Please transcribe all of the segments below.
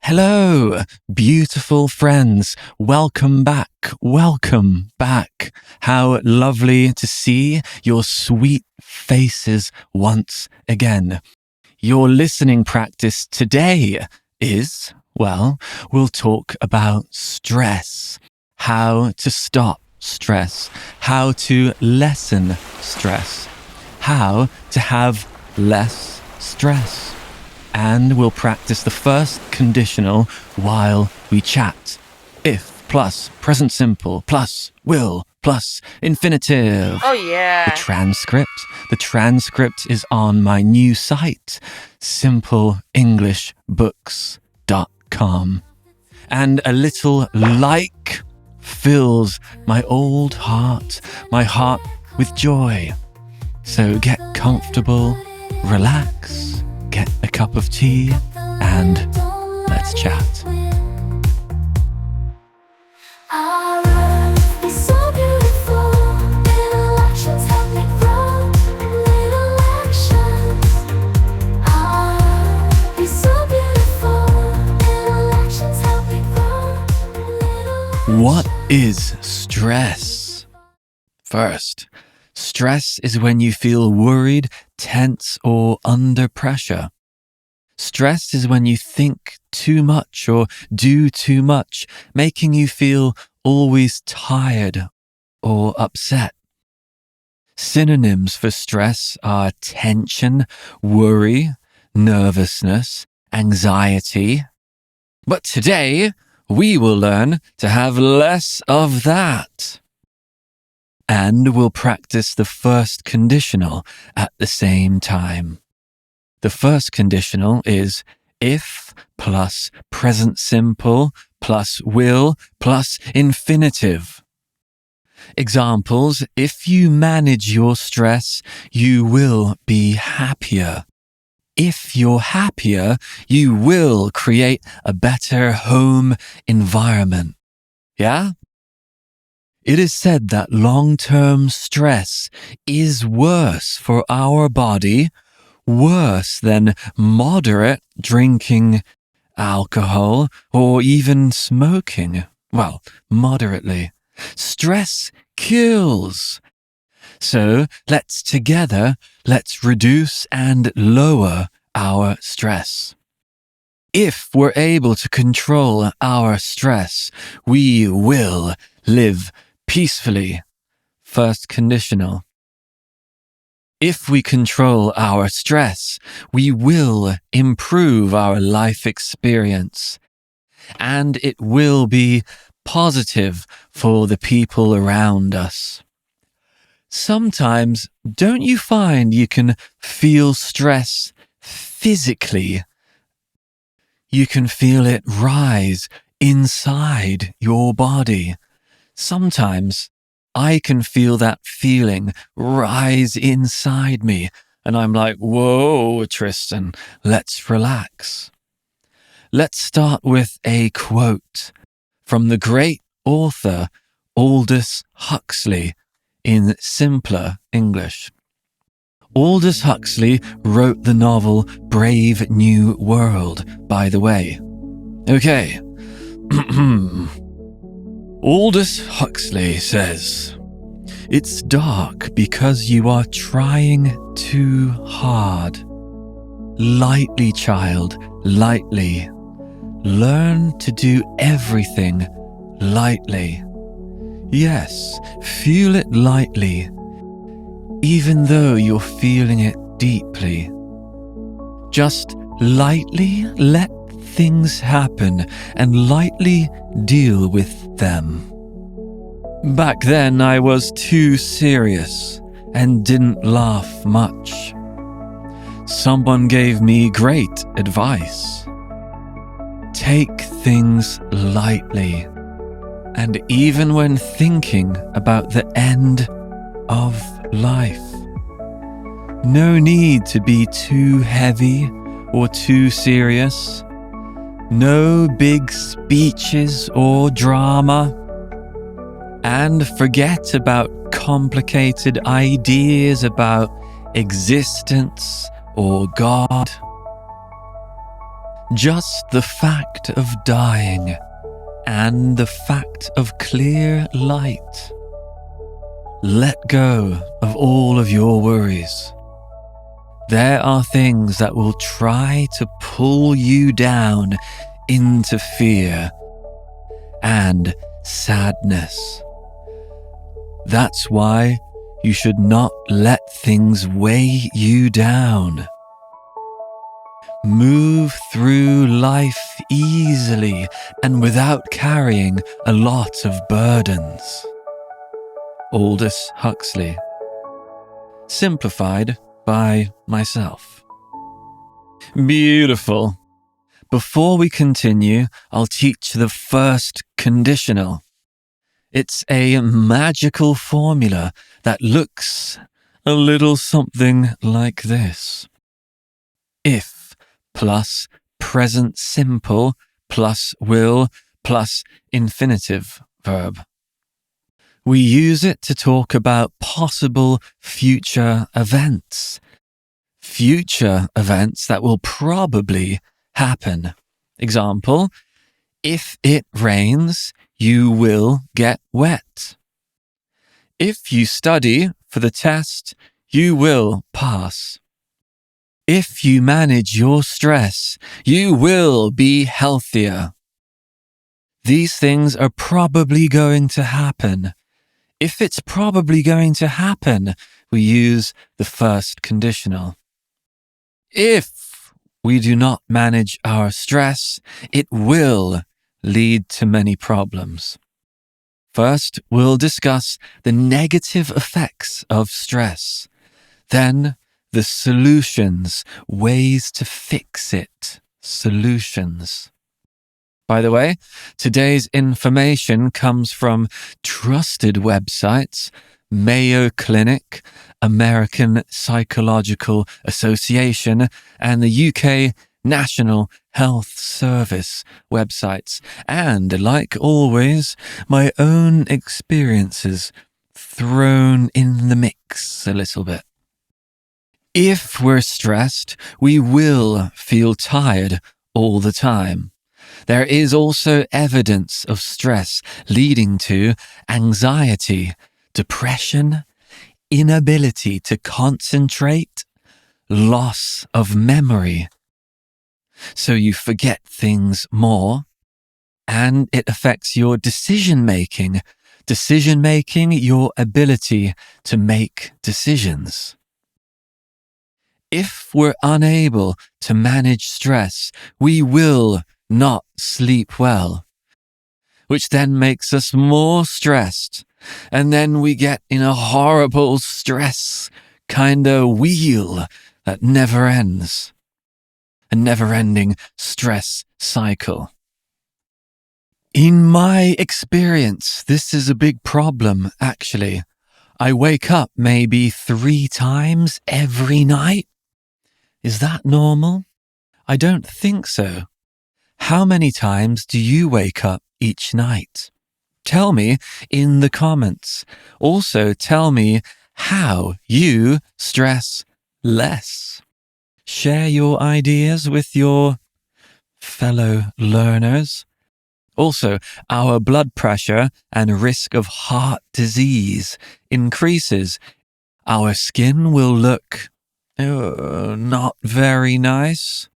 Hello, beautiful friends. Welcome back. Welcome back. How lovely to see your sweet faces once again. Your listening practice today is, well, we'll talk about stress, how to stop stress, how to lessen stress, how to have less stress. And we'll practice the first conditional while we chat. If plus present simple plus will plus infinitive. Oh, yeah. The transcript is on my new site, simpleenglishbooks.com. And a little like fills my old heart, my heart with joy. So get comfortable, relax, get a cup of tea, and let's chat. What is stress? First, stress is when you feel worried, tense, or under pressure. Stress is when you think too much or do too much, making you feel always tired or upset. Synonyms for stress are tension, worry, nervousness, anxiety. But today, we will learn to have less of that. And we'll practice the first conditional at the same time. The first conditional is if plus present simple plus will plus infinitive. Examples: if you manage your stress, you will be happier. If you're happier, you will create a better home environment. Yeah? It is said that long-term stress is worse for our body, worse than moderate drinking alcohol or even smoking. Well, moderately. Stress kills. So let's reduce and lower our stress. If we're able to control our stress, we will live peacefully. First conditional. If we control our stress, we will improve our life experience, and it will be positive for the people around us. Sometimes, don't you find you can feel stress physically? You can feel it rise inside your body. Sometimes I can feel that feeling rise inside me, and I'm like, whoa, Tristan, let's relax. Let's start with a quote from the great author Aldous Huxley in simpler English. Aldous Huxley wrote the novel Brave New World, by the way. Okay. Aldous Huxley says, "It's dark because you are trying too hard. Lightly, child, lightly. Learn to do everything lightly. Yes, feel it lightly, even though you're feeling it deeply. Just lightly let things happen and lightly deal with them." Back then I was too serious and didn't laugh much. Someone gave me great advice. Take things lightly, and even when thinking about the end of life, no need to be too heavy or too serious. No big speeches or drama. And forget about complicated ideas about existence or God. Just the fact of dying and the fact of clear light. Let go of all of your worries. There are things that will try to pull you down into fear and sadness. That's why you should not let things weigh you down. Move through life easily and without carrying a lot of burdens. Aldous Huxley. Simplified by myself. Beautiful. Before we continue, I'll teach the first conditional. It's a magical formula that looks a little something like this. If plus present simple plus will plus infinitive verb. We use it to talk about possible future events. Future events that will probably happen. Example, if it rains, you will get wet. If you study for the test, you will pass. If you manage your stress, you will be healthier. These things are probably going to happen. If it's probably going to happen, we use the first conditional. If we do not manage our stress, it will lead to many problems. First, we'll discuss the negative effects of stress. Then, the solutions, ways to fix it, solutions. By the way, today's information comes from trusted websites, Mayo Clinic, American Psychological Association, and the UK National Health Service websites, and, like always, my own experiences thrown in the mix a little bit. If we're stressed, we will feel tired all the time. There is also evidence of stress leading to anxiety, depression, inability to concentrate, loss of memory. So you forget things more, and it affects your decision-making, your ability to make decisions. If we're unable to manage stress, we will not sleep well, which then makes us more stressed, and then we get in a horrible stress kind of wheel that never ends. A never-ending stress cycle. In my experience, this is a big problem, actually. I wake up maybe 3 times every night. Is that normal? I don't think so. How many times do you wake up each night? Tell me in the comments. Also tell me how you stress less. Share your ideas with your fellow learners. Also, our blood pressure and risk of heart disease increases. Our skin will look not very nice.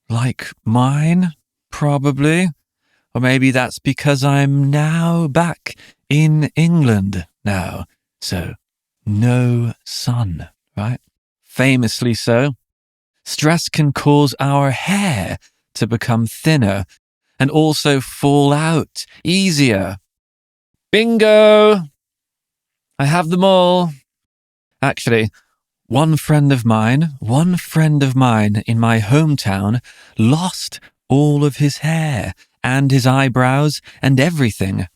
Like mine, probably. Or maybe that's because I'm now back in England now. So, no sun, right? Famously so. Stress can cause our hair to become thinner and also fall out easier. Bingo! I have them all. Actually, one friend of mine in my hometown lost all of his hair and his eyebrows and everything.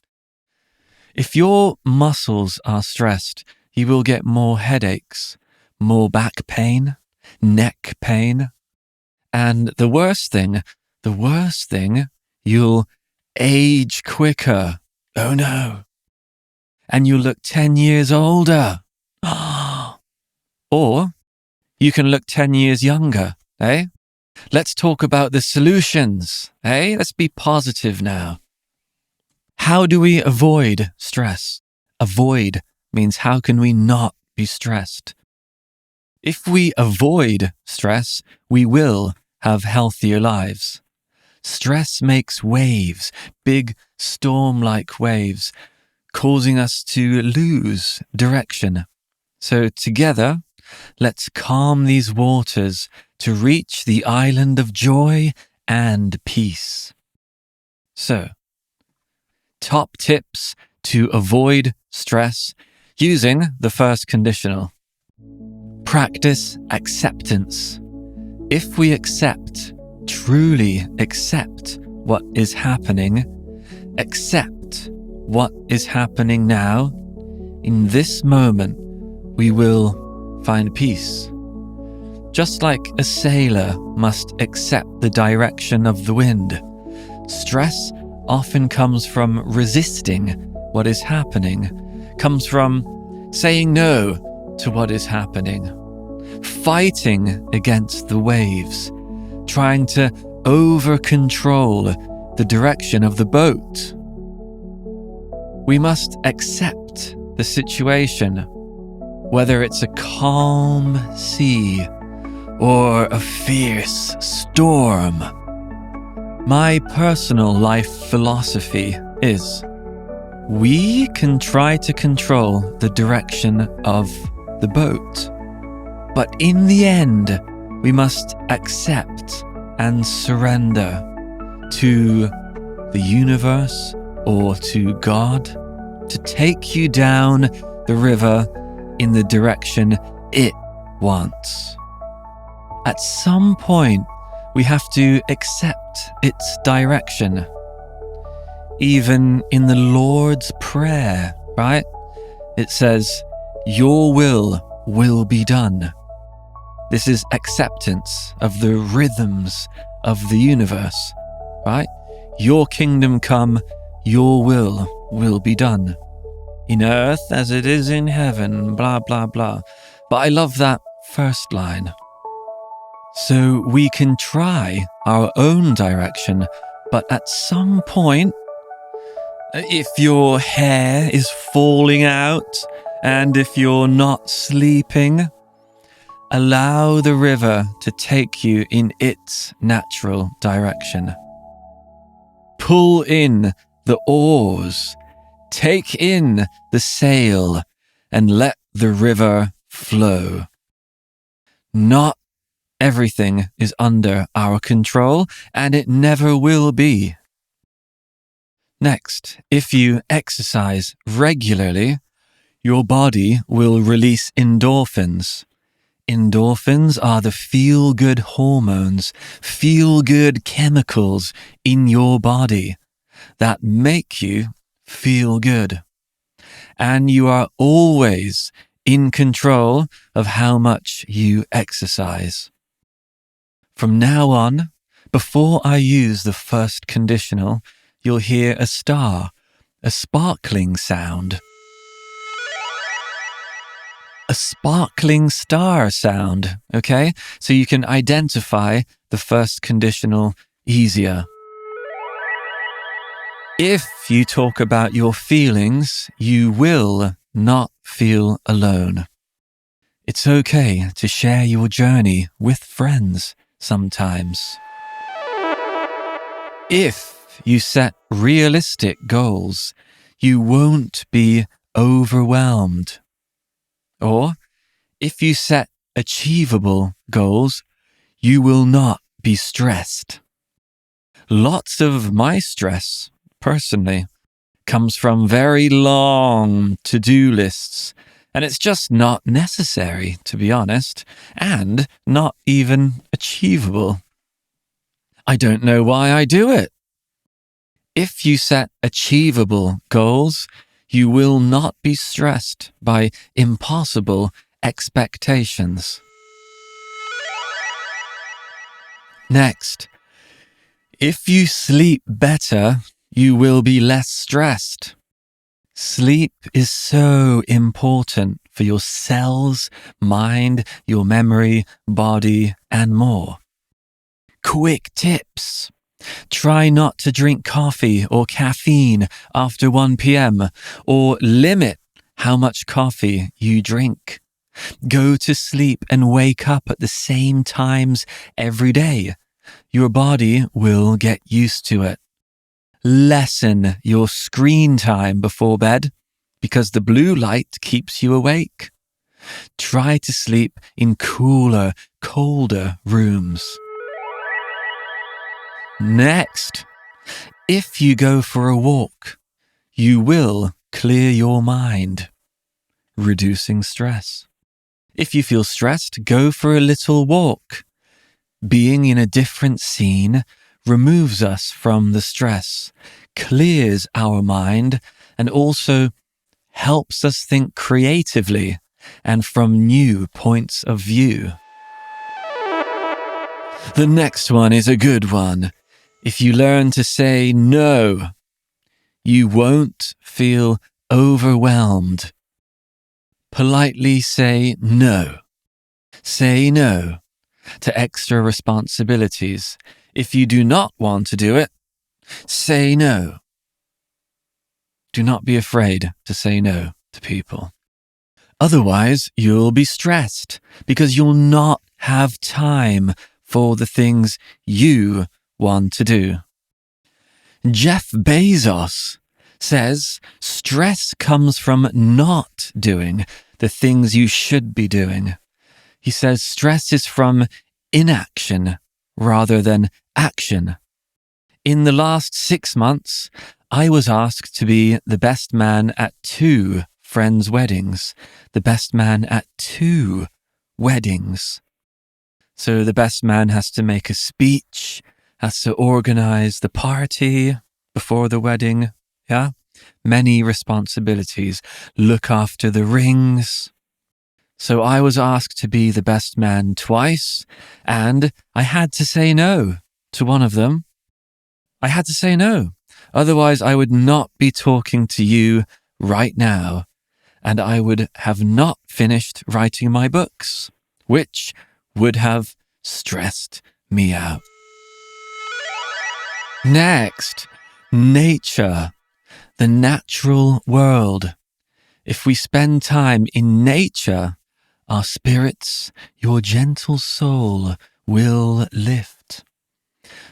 If your muscles are stressed, you will get more headaches, more back pain, neck pain, and the worst thing, you'll age quicker. Oh no. And you'll look 10 years older. Or you can look 10 years younger, eh? Let's talk about the solutions. Hey, let's be positive now. How do we avoid stress? Avoid means how can we not be stressed? If we avoid stress, we will have healthier lives. Stress makes waves, big storm-like waves, causing us to lose direction. So together, let's calm these waters to reach the island of joy and peace. So, top tips to avoid stress using the first conditional. Practice acceptance. If we truly accept what is happening, accept what is happening now, in this moment, we will find peace. Just like a sailor must accept the direction of the wind, stress often comes from resisting what is happening, comes from saying no to what is happening, fighting against the waves, trying to over-control the direction of the boat. We must accept the situation, whether it's a calm sea or a fierce storm. My personal life philosophy is, we can try to control the direction of the boat, but in the end, we must accept and surrender to the universe or to God to take you down the river in the direction it wants. At some point, we have to accept its direction. Even in the Lord's Prayer, right? It says, "Your will be done." This is acceptance of the rhythms of the universe, right? Your kingdom come, your will be done. In earth as it is in heaven, blah, blah, blah. But I love that first line. So we can try our own direction, but at some point, if your hair is falling out and if you're not sleeping, allow the river to take you in its natural direction. Pull in the oars, take in the sail, and let the river flow. Not everything is under our control, and it never will be. Next, if you exercise regularly, your body will release endorphins. Endorphins are the feel-good hormones, feel-good chemicals in your body that make you feel good. And you are always in control of how much you exercise. From now on, before I use the first conditional, you'll hear a star, a sparkling sound. A sparkling star sound, okay? So you can identify the first conditional easier. If you talk about your feelings, you will not feel alone. It's okay to share your journey with friends sometimes. If you set realistic goals, you won't be overwhelmed. Or, if you set achievable goals, you will not be stressed. Lots of my stress, personally, comes from very long to-do lists, and it's just not necessary, to be honest, and not even achievable. I don't know why I do it. If you set achievable goals, you will not be stressed by impossible expectations. Next, if you sleep better, you will be less stressed. Sleep is so important for your cells, mind, your memory, body, and more. quick tips. Try not to drink coffee or caffeine after 1 p.m. or limit how much coffee you drink. Go to sleep and wake up at the same times every day. Your body will get used to it. Lessen your screen time before bed because the blue light keeps you awake. Try to sleep in cooler, colder rooms. Next, if you go for a walk, you will clear your mind, reducing stress. If you feel stressed, go for a little walk. Being in a different scene removes us from the stress, clears our mind, and also helps us think creatively and from new points of view. The next one is a good one. If you learn to say no, you won't feel overwhelmed. Politely say no. Say no to extra responsibilities. If you do not want to do it, say no. Do not be afraid to say no to people. Otherwise, you'll be stressed because you'll not have time for the things you want to do. Jeff Bezos says stress comes from not doing the things you should be doing. He says stress is from inaction rather than action. In the last 6 months, I was asked to be the best man at 2 friends' weddings. The best man at 2 weddings. So the best man has to make a speech, has to organize the party before the wedding. Yeah? Many responsibilities. Look after the rings. So I was asked to be the best man twice, and I had to say no to one of them. I had to say no. Otherwise, I would not be talking to you right now, and I would have not finished writing my books, which would have stressed me out. Next, nature, the natural world. If we spend time in nature, our spirits, your gentle soul will lift.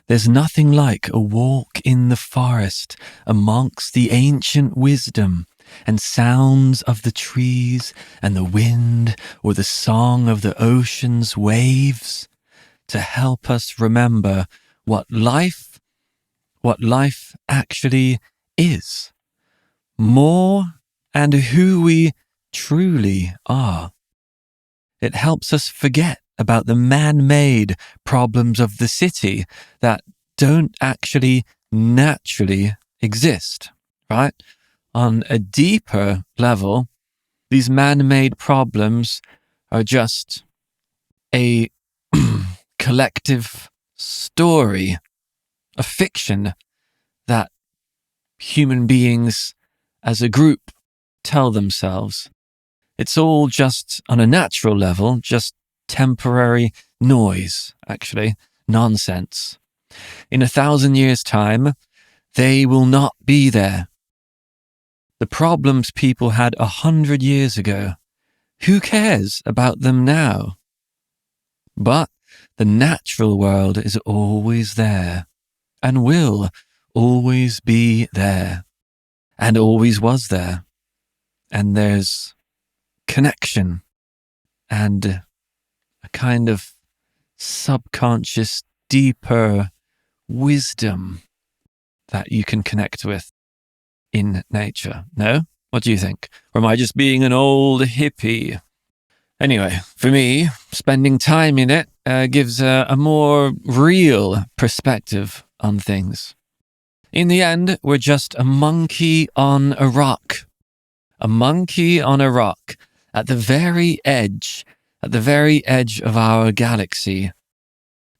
There's nothing like a walk in the forest amongst the ancient wisdom and sounds of the trees and the wind or the song of the ocean's waves to help us remember what life actually is, more and who we truly are. It helps us forget about the man-made problems of the city that don't actually naturally exist, right? On a deeper level, these man-made problems are just a collective story, a fiction that human beings as a group tell themselves. It's all just on a natural level, just temporary noise, actually, nonsense. In 1,000 years' time, they will not be there. The problems people had 100 years ago, who cares about them now? But the natural world is always there and will always be there and always was there. And there's connection and a kind of subconscious, deeper wisdom that you can connect with in nature. No? What do you think? Or am I just being an old hippie? Anyway, for me, spending time in it gives a more real perspective on things. In the end, we're just a monkey on a rock. A monkey on a rock at the very edge of our galaxy.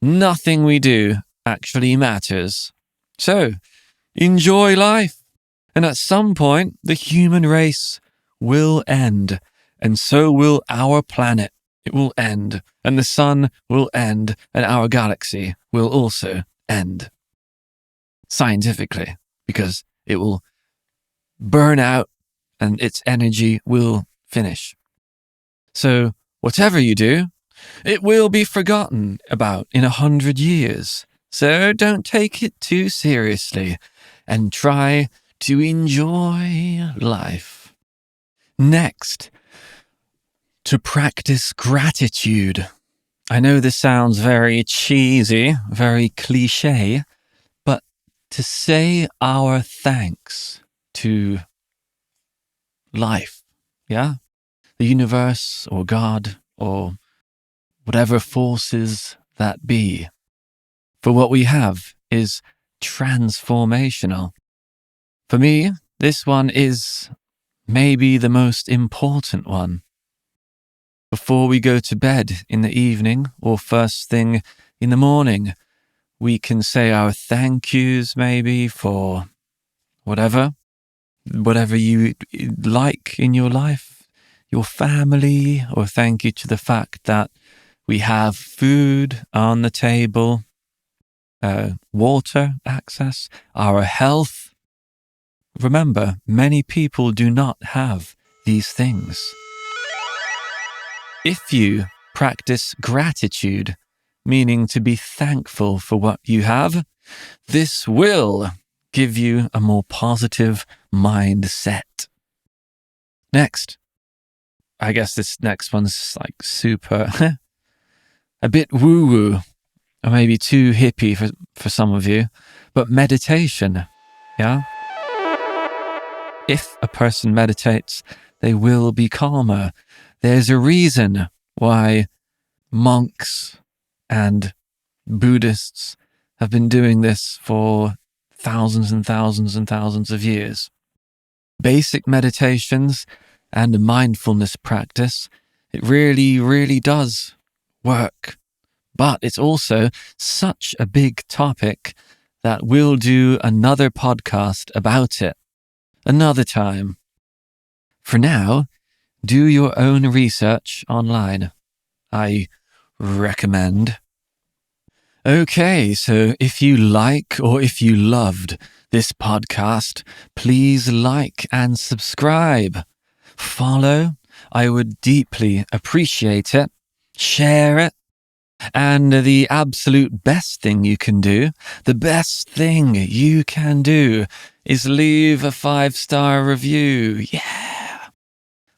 Nothing we do actually matters. So, enjoy life. And at some point, the human race will end, and so will our planet it will end, and the sun will end, and our galaxy will also end. Scientifically, because it will burn out and its energy will finish. So whatever you do, it will be forgotten about in 100 years. So don't take it too seriously and try to enjoy life. Next, to practice gratitude. I know this sounds very cheesy, very cliche, but to say our thanks to life, yeah? The universe or God or whatever forces that be. For what we have is transformational. For me, this one is maybe the most important one. Before we go to bed in the evening or first thing in the morning, we can say our thank yous maybe for whatever you like in your life, your family, or thank you to the fact that we have food on the table, water access, our health. Remember, many people do not have these things. If you practice gratitude, meaning to be thankful for what you have, this will give you a more positive mindset. Next, I guess this next one's like super, a bit woo-woo, or maybe too hippie for some of you, but meditation, yeah? If a person meditates, they will be calmer. There's a reason why monks and Buddhists have been doing this for thousands and thousands and thousands of years. Basic meditations and mindfulness practice, it really, really does work. But it's also such a big topic that we'll do another podcast about it another time. For now, do your own research online. I recommend. Okay, so if you like or if you loved this podcast, please like and subscribe. Follow, I would deeply appreciate it. Share it. And the absolute best thing you can do, is leave a 5-star review. Yeah.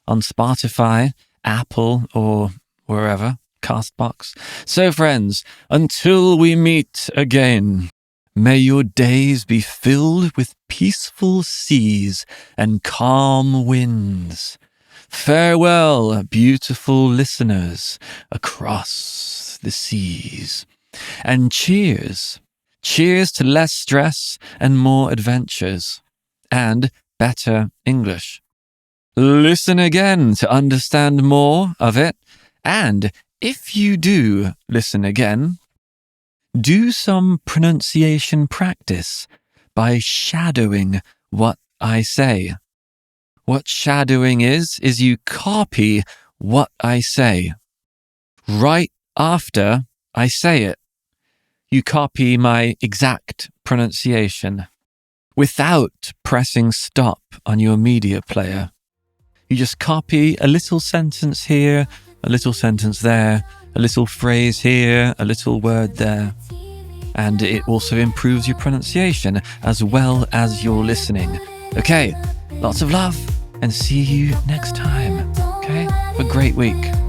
On Spotify, Apple, or wherever, Castbox. So friends, until we meet again, may your days be filled with peaceful seas and calm winds. Farewell, beautiful listeners across the seas. And cheers. Cheers to less stress and more adventures. And better English. Listen again to understand more of it. And if you do listen again, do some pronunciation practice by shadowing what I say. What shadowing is you copy what I say. Right after I say it, you copy my exact pronunciation without pressing stop on your media player. You just copy a little sentence here, a little sentence there, a little phrase here, a little word there. And it also improves your pronunciation as well as your listening. Okay, lots of love and see you next time. Okay, have a great week.